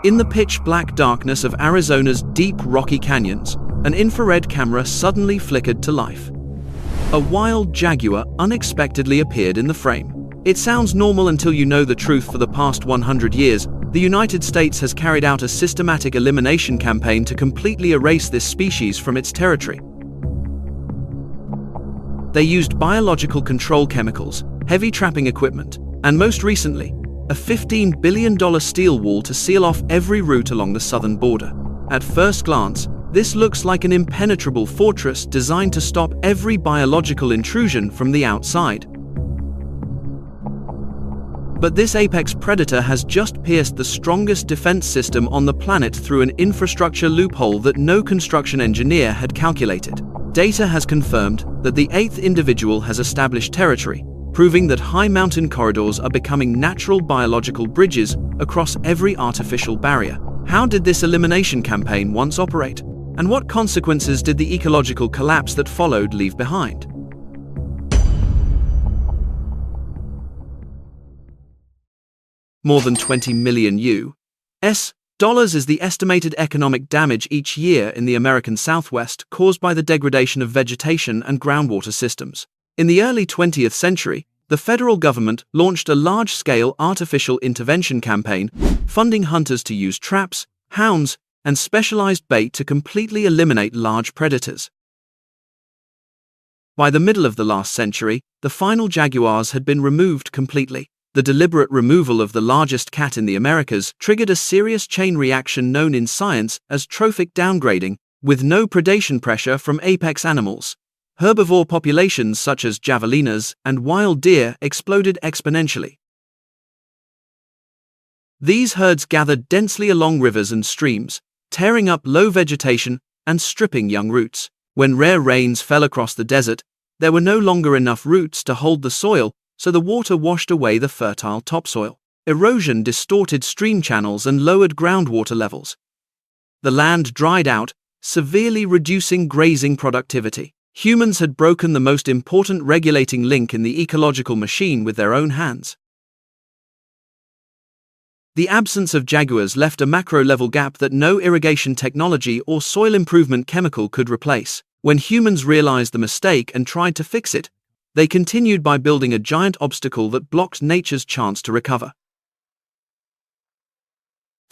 In the pitch-black darkness of Arizona's deep rocky canyons, an infrared camera suddenly flickered to life. A wild jaguar unexpectedly appeared in the frame. It sounds normal until you know the truth. For the past 100 years, the United States has carried out a systematic elimination campaign to completely erase this species from its territory. They used biological control chemicals, heavy trapping equipment, and most recently, a $15 billion steel wall to seal off every route along the southern border. At first glance, this looks like an impenetrable fortress designed to stop every biological intrusion from the outside. But this apex predator has just pierced the strongest defense system on the planet through an infrastructure loophole that no construction engineer had calculated. Data has confirmed that the eighth individual has established territory, proving that high mountain corridors are becoming natural biological bridges across every artificial barrier. How did this elimination campaign once operate? And what consequences did the ecological collapse that followed leave behind? More than 20 million U.S. dollars is the estimated economic damage each year in the American Southwest caused by the degradation of vegetation and groundwater systems. In the early 20th century, the federal government launched a large-scale artificial intervention campaign, funding hunters to use traps, hounds, and specialized bait to completely eliminate large predators. By the middle of the last century, the final jaguars had been removed completely. The deliberate removal of the largest cat in the Americas triggered a serious chain reaction known in science as trophic downgrading. With no predation pressure from apex animals, herbivore populations such as javelinas and wild deer exploded exponentially. These herds gathered densely along rivers and streams, tearing up low vegetation and stripping young roots. When rare rains fell across the desert, there were no longer enough roots to hold the soil, so the water washed away the fertile topsoil. Erosion distorted stream channels and lowered groundwater levels. The land dried out, severely reducing grazing productivity. Humans had broken the most important regulating link in the ecological machine with their own hands. The absence of jaguars left a macro-level gap that no irrigation technology or soil improvement chemical could replace. When humans realized the mistake and tried to fix it, they continued by building a giant obstacle that blocked nature's chance to recover.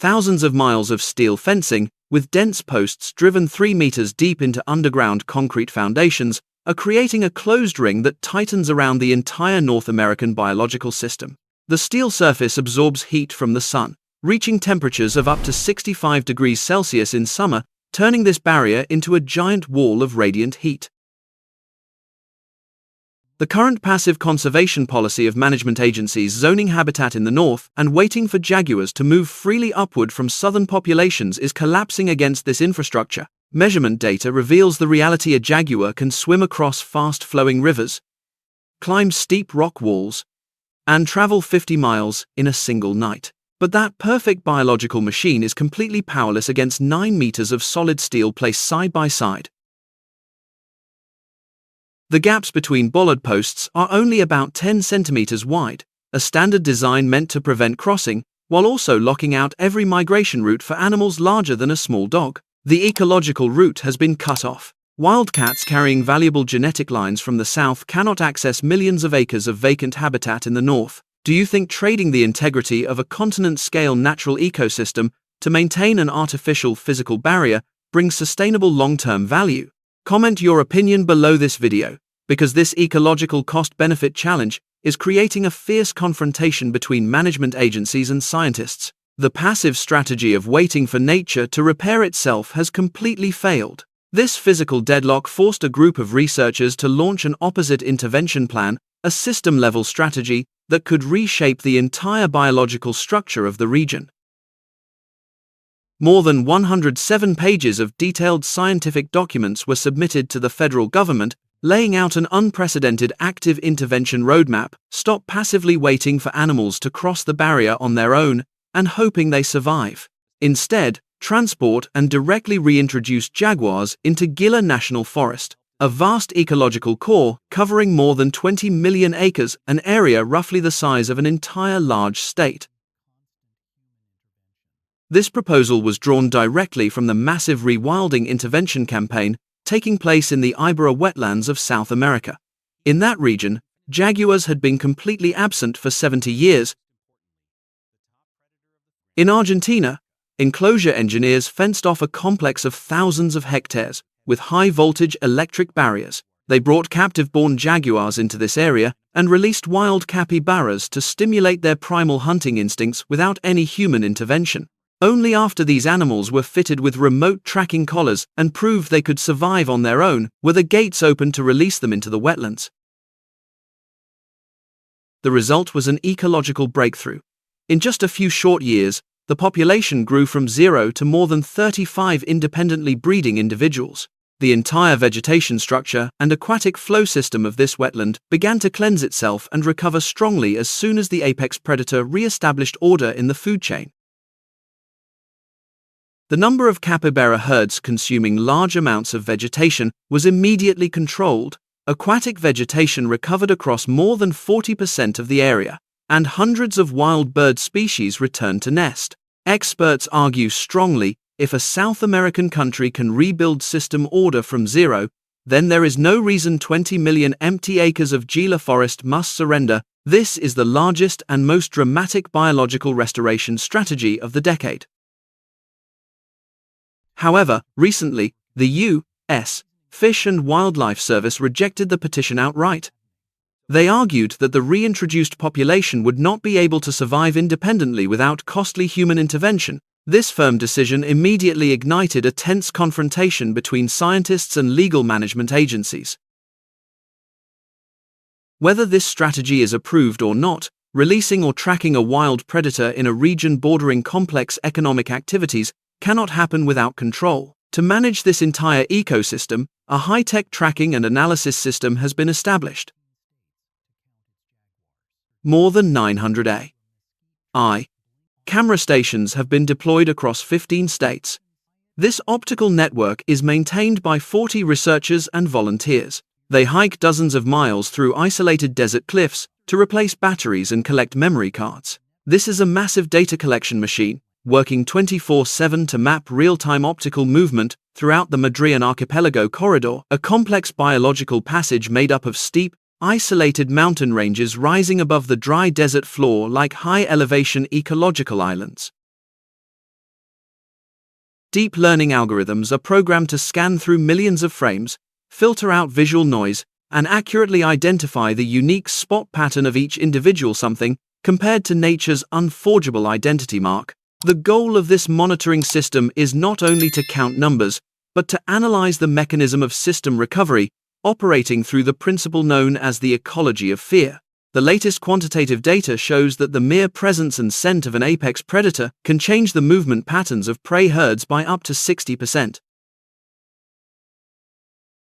Thousands of miles of steel fencing, with dense posts driven 3 meters deep into underground concrete foundations, are creating a closed ring that tightens around the entire North American biological system. The steel surface absorbs heat from the sun, reaching temperatures of up to 65 degrees Celsius in summer, turning this barrier into a giant wall of radiant heat. The current passive conservation policy of management agencies zoning habitat in the north and waiting for jaguars to move freely upward from southern populations is collapsing against this infrastructure. Measurement data reveals the reality: a jaguar can swim across fast-flowing rivers, climb steep rock walls, and travel 50 miles in a single night. But that perfect biological machine is completely powerless against 9 meters of solid steel placed side by side. The gaps between bollard posts are only about 10 centimeters wide, a standard design meant to prevent crossing, while also locking out every migration route for animals larger than a small dog. The ecological route has been cut off. Wildcats carrying valuable genetic lines from the south cannot access millions of acres of vacant habitat in the north. Do you think trading the integrity of a continent-scale natural ecosystem to maintain an artificial physical barrier brings sustainable long-term value? Comment your opinion below this video, because this ecological cost-benefit challenge is creating a fierce confrontation between management agencies and scientists. The passive strategy of waiting for nature to repair itself has completely failed. This physical deadlock forced a group of researchers to launch an opposite intervention plan, a system-level strategy that could reshape the entire biological structure of the region. More than 107 pages of detailed scientific documents were submitted to the federal government, laying out an unprecedented active intervention roadmap. Stop passively waiting for animals to cross the barrier on their own and hoping they survive. Instead, transport and directly reintroduce jaguars into Gila National Forest, a vast ecological core covering more than 20 million acres, an area roughly the size of an entire large state. This proposal was drawn directly from the massive rewilding intervention campaign taking place in the Iberá wetlands of South America. In that region, jaguars had been completely absent for 70 years. In Argentina, enclosure engineers fenced off a complex of thousands of hectares with high-voltage electric barriers. They brought captive-born jaguars into this area and released wild capybaras to stimulate their primal hunting instincts without any human intervention. Only after these animals were fitted with remote tracking collars and proved they could survive on their own were the gates opened to release them into the wetlands. The result was an ecological breakthrough. In just a few short years, the population grew from 0 to more than 35 independently breeding individuals. The entire vegetation structure and aquatic flow system of this wetland began to cleanse itself and recover strongly as soon as the apex predator re-established order in the food chain. The number of capybara herds consuming large amounts of vegetation was immediately controlled. Aquatic vegetation recovered across more than 40% of the area, and hundreds of wild bird species returned to nest. Experts argue strongly, if a South American country can rebuild system order from 0, then there is no reason 20 million empty acres of Gila forest must surrender. This is the largest and most dramatic biological restoration strategy of the decade. However, recently, the U.S. Fish and Wildlife Service rejected the petition outright. They argued that the reintroduced population would not be able to survive independently without costly human intervention. This firm decision immediately ignited a tense confrontation between scientists and legal management agencies. Whether this strategy is approved or not, releasing or tracking a wild predator in a region bordering complex economic activities cannot happen without control. To manage this entire ecosystem, a high-tech tracking and analysis system has been established. More than 900 AI camera stations have been deployed across 15 states. This optical network is maintained by 40 researchers and volunteers. They hike dozens of miles through isolated desert cliffs to replace batteries and collect memory cards. This is a massive data collection machine, working 24/7 to map real-time optical movement throughout the Madrean Archipelago corridor, a complex biological passage made up of steep, isolated mountain ranges rising above the dry desert floor like high-elevation ecological islands. Deep learning algorithms are programmed to scan through millions of frames, filter out visual noise, and accurately identify the unique spot pattern of each individual something compared to nature's unforgeable identity mark. The goal of this monitoring system is not only to count numbers, but to analyze the mechanism of system recovery, operating through the principle known as the ecology of fear. The latest quantitative data shows that the mere presence and scent of an apex predator can change the movement patterns of prey herds by up to 60%.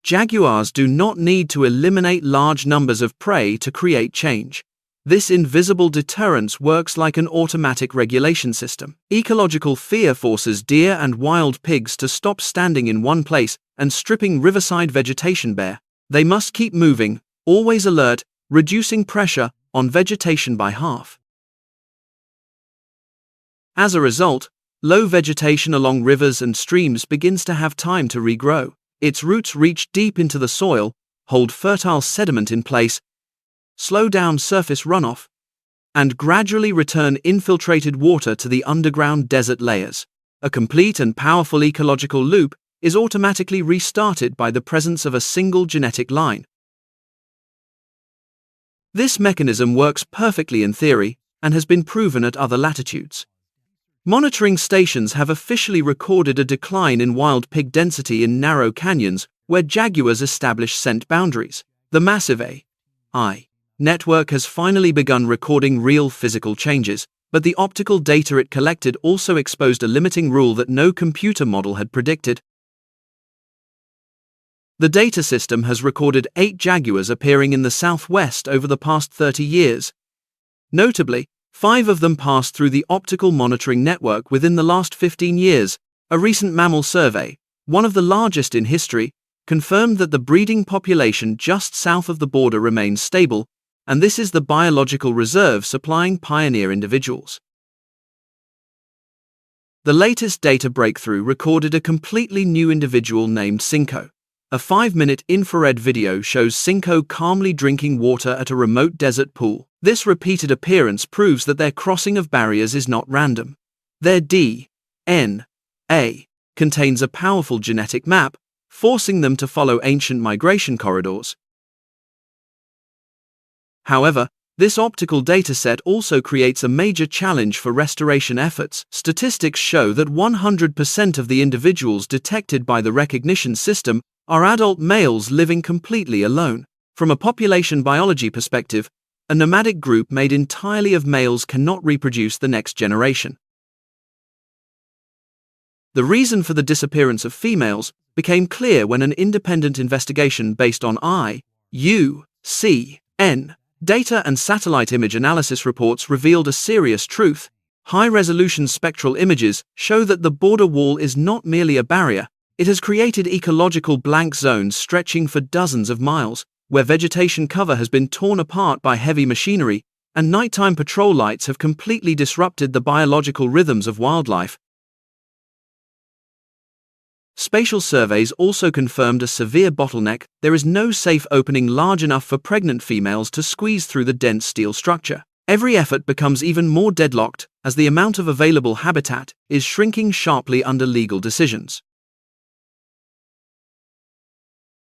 Jaguars do not need to eliminate large numbers of prey to create change. This invisible deterrence works like an automatic regulation system. Ecological fear forces deer and wild pigs to stop standing in one place and stripping riverside vegetation bare. They must keep moving, always alert, reducing pressure on vegetation by half. As a result, low vegetation along rivers and streams begins to have time to regrow. Its roots reach deep into the soil, hold fertile sediment in place, slow down surface runoff, and gradually return infiltrated water to the underground desert layers. A complete and powerful ecological loop is automatically restarted by the presence of a single genetic line. This mechanism works perfectly in theory and has been proven at other latitudes. Monitoring stations have officially recorded a decline in wild pig density in narrow canyons where jaguars establish scent boundaries. The massive AI network has finally begun recording real physical changes, but the optical data it collected also exposed a limiting rule that no computer model had predicted. The data system has recorded 8 jaguars appearing in the southwest over the past 30 years. Notably, 5 of them passed through the optical monitoring network within the last 15 years. A recent mammal survey, one of the largest in history, confirmed that the breeding population just south of the border remains stable, and this is the biological reserve supplying pioneer individuals. The latest data breakthrough recorded a completely new individual named Cinco. A 5-minute infrared video shows Cinco calmly drinking water at a remote desert pool. This repeated appearance proves that their crossing of barriers is not random. Their DNA contains a powerful genetic map, forcing them to follow ancient migration corridors. However, this optical dataset also creates a major challenge for restoration efforts. Statistics show that 100% of the individuals detected by the recognition system are adult males living completely alone. From a population biology perspective, a nomadic group made entirely of males cannot reproduce the next generation. The reason for the disappearance of females became clear when an independent investigation based on IUCN data and satellite image analysis reports revealed a serious truth. High-resolution spectral images show that the border wall is not merely a barrier, it has created ecological blank zones stretching for dozens of miles, where vegetation cover has been torn apart by heavy machinery, and nighttime patrol lights have completely disrupted the biological rhythms of wildlife. Spatial surveys also confirmed a severe bottleneck. There is no safe opening large enough for pregnant females to squeeze through the dense steel structure. Every effort becomes even more deadlocked as the amount of available habitat is shrinking sharply under legal decisions.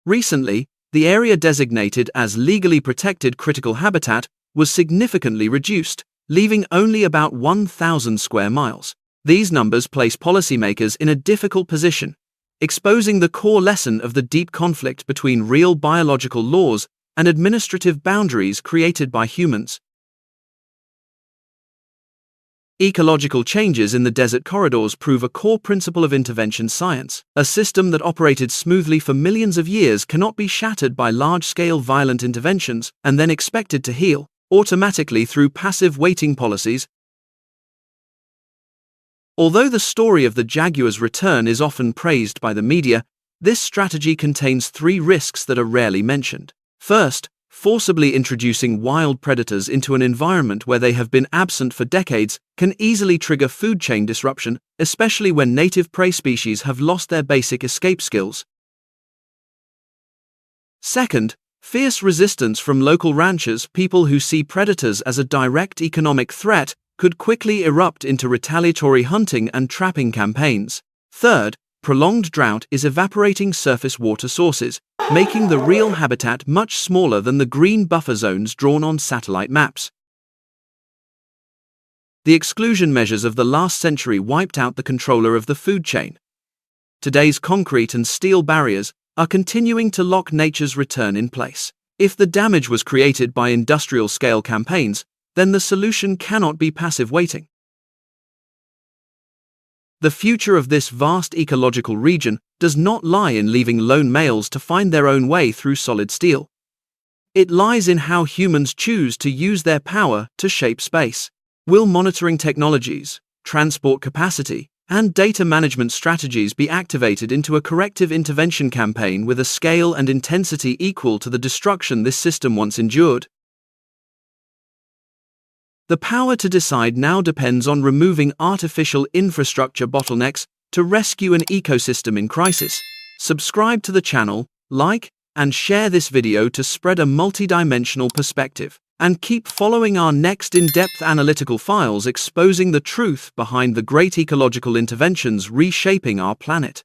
Recently, the area designated as legally protected critical habitat was significantly reduced, leaving only about 1,000 square miles. These numbers place policymakers in a difficult position, exposing the core lesson of the deep conflict between real biological laws and administrative boundaries created by humans. Ecological changes in the desert corridors prove a core principle of intervention science. A system that operated smoothly for millions of years cannot be shattered by large-scale violent interventions and then expected to heal automatically through passive waiting policies. Although the story of the Jaguars' return is often praised by the media, this strategy contains 3 risks that are rarely mentioned. First, forcibly introducing wild predators into an environment where they have been absent for decades can easily trigger food chain disruption, especially when native prey species have lost their basic escape skills. Second, fierce resistance from local ranchers, people who see predators as a direct economic threat, could quickly erupt into retaliatory hunting and trapping campaigns. Third, prolonged drought is evaporating surface water sources, making the real habitat much smaller than the green buffer zones drawn on satellite maps. The exclusion measures of the last century wiped out the controller of the food chain. Today's concrete and steel barriers are continuing to lock nature's return in place. If the damage was created by industrial-scale campaigns, then the solution cannot be passive waiting. The future of this vast ecological region does not lie in leaving lone males to find their own way through solid steel. It lies in how humans choose to use their power to shape space. Will monitoring technologies, transport capacity, and data management strategies be activated into a corrective intervention campaign with a scale and intensity equal to the destruction this system once endured? The power to decide now depends on removing artificial infrastructure bottlenecks to rescue an ecosystem in crisis. Subscribe to the channel, like, and share this video to spread a multidimensional perspective. And keep following our next in-depth analytical files exposing the truth behind the great ecological interventions reshaping our planet.